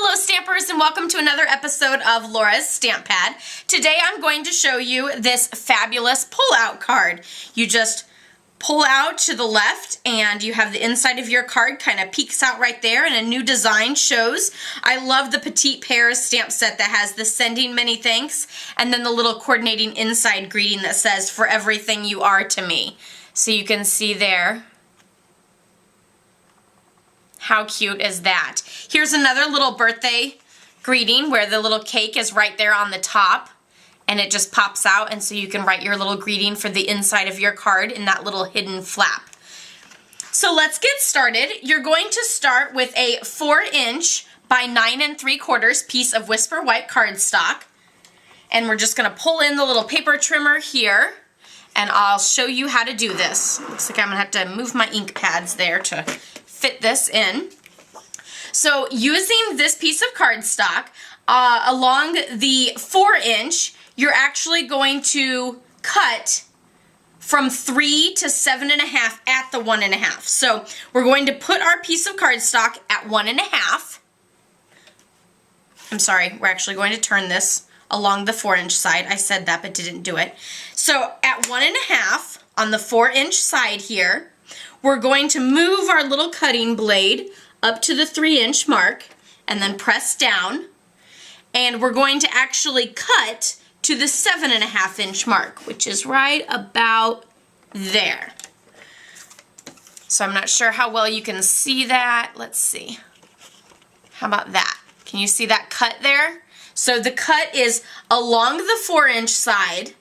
Hello Stampers, and welcome to another episode of Laura's Stamp Pad. Today I'm going to show you this fabulous pull-out card. You just pull out to the left and you have the inside of your card kind of peeks out right there and a new design shows. I love the Petite Pairs stamp set that has the sending many thanks and then the little coordinating inside greeting that says for everything you are to me. So you can see there. How cute is that? Here's another little birthday greeting where the little cake is right there on the top and it just pops out, and so you can write your little greeting for the inside of your card in that little hidden flap. So let's get started. You're going to start with a 4" by 9 3/4 piece of Whisper White cardstock, and we're just going to pull in the little paper trimmer here, and I'll show you how to do this. Looks like I'm going to have to move my ink pads there to fit this in. So using this piece of cardstock along the 4", you're actually going to cut from 3 to 7.5 at the 1.5. So we're going to put our piece of cardstock at 1.5. I'm sorry, we're actually going to turn this along the 4" side. I said that but didn't do it. So at 1.5 on the 4" side here, we're going to move our little cutting blade up to the 3" mark and then press down, and we're going to actually cut to the 7.5" mark, which is right about there. So I'm not sure how well you can see that. Let's see. How about that? Can you see that cut there? So the cut is along the 4" side,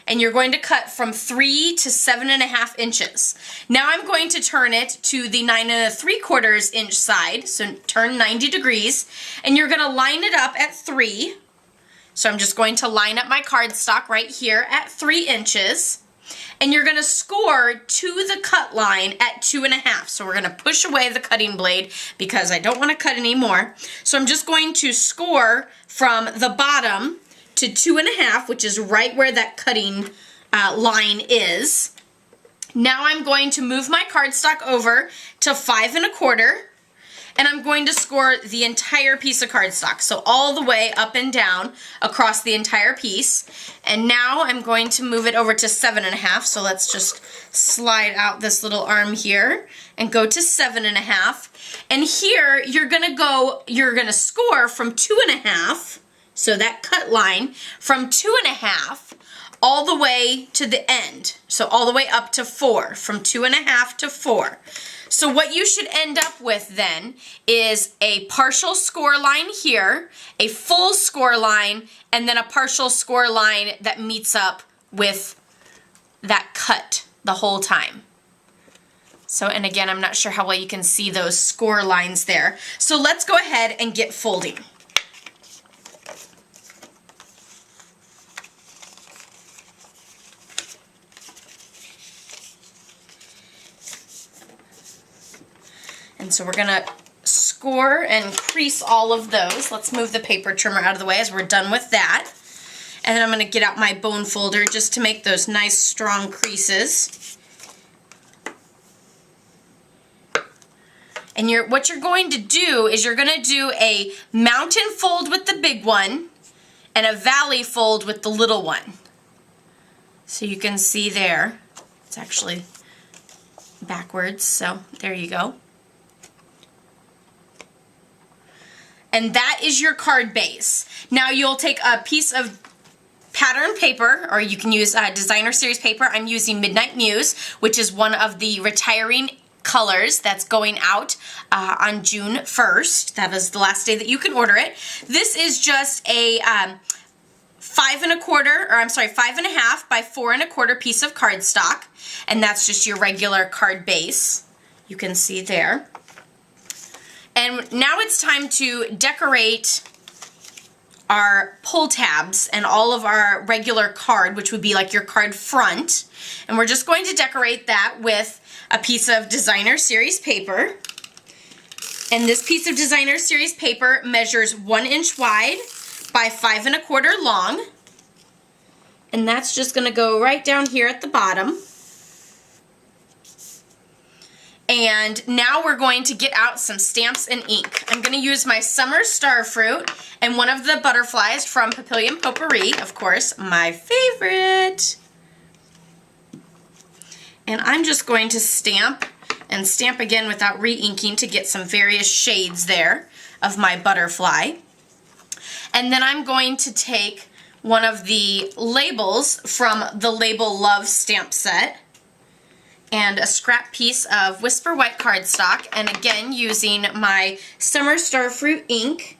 and you're going to cut from 3 to 7.5 inches. Now I'm going to turn it to the 9 3/4" side, so turn 90 degrees, and you're going to line it up at 3. So I'm just going to line up my cardstock right here at 3 inches, and you're going to score to the cut line at 2.5. So we're going to push away the cutting blade because I don't want to cut anymore. So I'm just going to score from the bottom to 2.5, which is right where that cutting line is. Now I'm going to move my cardstock over to 5 1/4, and I'm going to score the entire piece of cardstock, so all the way up and down across the entire piece. And now I'm going to move it over to 7.5, so let's just slide out this little arm here and go to 7.5. And here you're gonna score from 2.5, so that cut line from 2.5 all the way to the end, so all the way up to 4, from 2.5 to 4. So what you should end up with then is a partial score line here, a full score line, and then a partial score line that meets up with that cut the whole time. So, and again, I'm not sure how well you can see those score lines there. So let's go ahead and get folding. And so we're going to score and crease all of those. Let's move the paper trimmer out of the way as we're done with that. And then I'm going to get out my bone folder just to make those nice strong creases. And what you're going to do is you're going to do a mountain fold with the big one and a valley fold with the little one. So you can see there, it's actually backwards, so there you go. And that is your card base. Now you'll take a piece of pattern paper, or you can use designer series paper. I'm using Midnight Muse, which is one of the retiring colors that's going out on June 1st. That is the last day that you can order it. This is just a 5 1/2 by 4 1/4 piece of cardstock, and that's just your regular card base. You can see there. And now it's time to decorate our pull tabs and all of our regular card, which would be like your card front. And we're just going to decorate that with a piece of designer series paper. And this piece of designer series paper measures 1" wide by 5 1/4 long. And that's just going to go right down here at the bottom. And now we're going to get out some stamps and ink. I'm going to use my Summer Starfruit and one of the butterflies from Papillion Potpourri, of course, my favorite. And I'm just going to stamp and stamp again without re-inking to get some various shades there of my butterfly. And then I'm going to take one of the labels from the Label Love stamp set and a scrap piece of Whisper White cardstock, and again using my Summer Starfruit ink,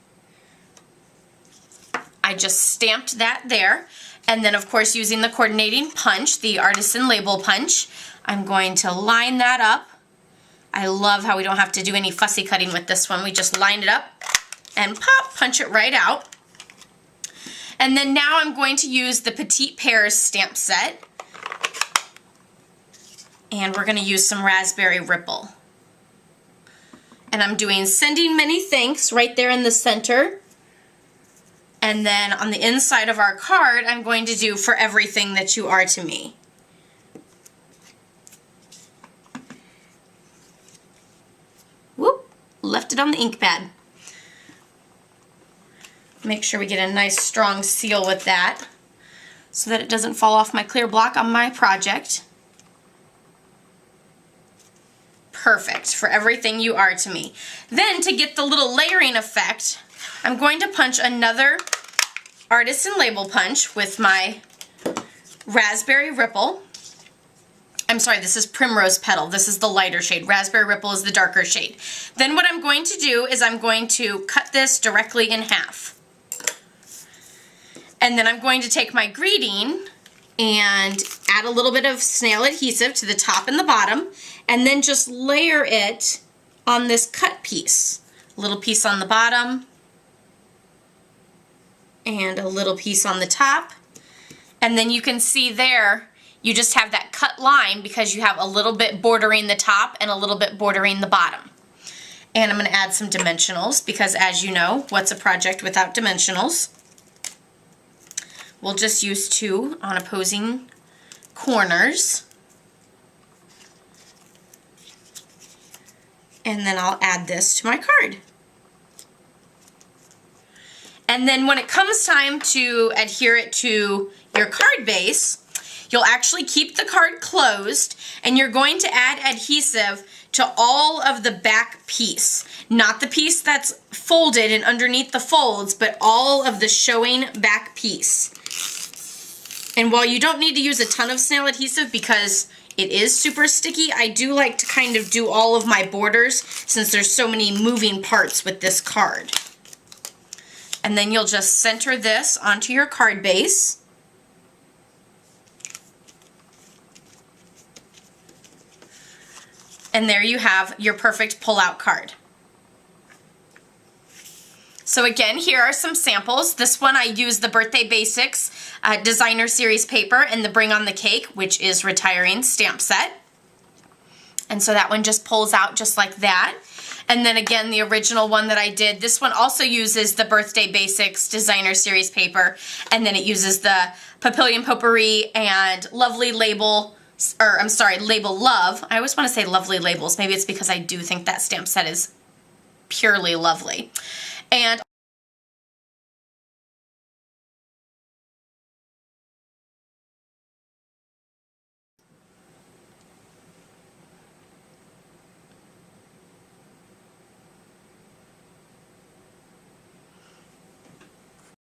I just stamped that there. And then of course using the coordinating punch, the Artisan label punch, I'm going to line that up. I love how we don't have to do any fussy cutting with this one. We just line it up and pop, punch it right out. And then now I'm going to use the Petite Pears stamp set. And we're going to use some Raspberry Ripple. And I'm doing Sending Many Thanks right there in the center. And then on the inside of our card, I'm going to do For Everything That You Are to Me. Whoop, left it on the ink pad. Make sure we get a nice strong seal with that so that it doesn't fall off my clear block on my project. Perfect, For Everything You Are to Me. Then to get the little layering effect, I'm going to punch another Artisan label punch with my Raspberry Ripple. I'm sorry, this is Primrose Petal. This is the lighter shade. Raspberry Ripple is the darker shade. Then what I'm going to do is I'm going to cut this directly in half. And then I'm going to take my greeting and add a little bit of snail adhesive to the top and the bottom, and then just layer it on this cut piece. A little piece on the bottom, and a little piece on the top. And then you can see there, you just have that cut line because you have a little bit bordering the top and a little bit bordering the bottom. And I'm going to add some dimensionals because, as you know, what's a project without dimensionals? We'll just use 2 on opposing corners. And then I'll add this to my card. And then when it comes time to adhere it to your card base, you'll actually keep the card closed and you're going to add adhesive to all of the back piece. Not the piece that's folded and underneath the folds, but all of the showing back piece. And while you don't need to use a ton of snail adhesive because it is super sticky, I do like to kind of do all of my borders since there's so many moving parts with this card. And then you'll just center this onto your card base. And there you have your perfect pull-out card. So again, here are some samples. This one I used the Birthday Basics Designer Series paper and the Bring on the Cake, which is retiring stamp set. And so that one just pulls out just like that. And then again, the original one that I did, this one also uses the Birthday Basics Designer Series paper, and then it uses the Papillion Potpourri and Lovely Label, or I'm sorry, Label Love. I always want to say Lovely Labels. Maybe it's because I do think that stamp set is purely lovely. And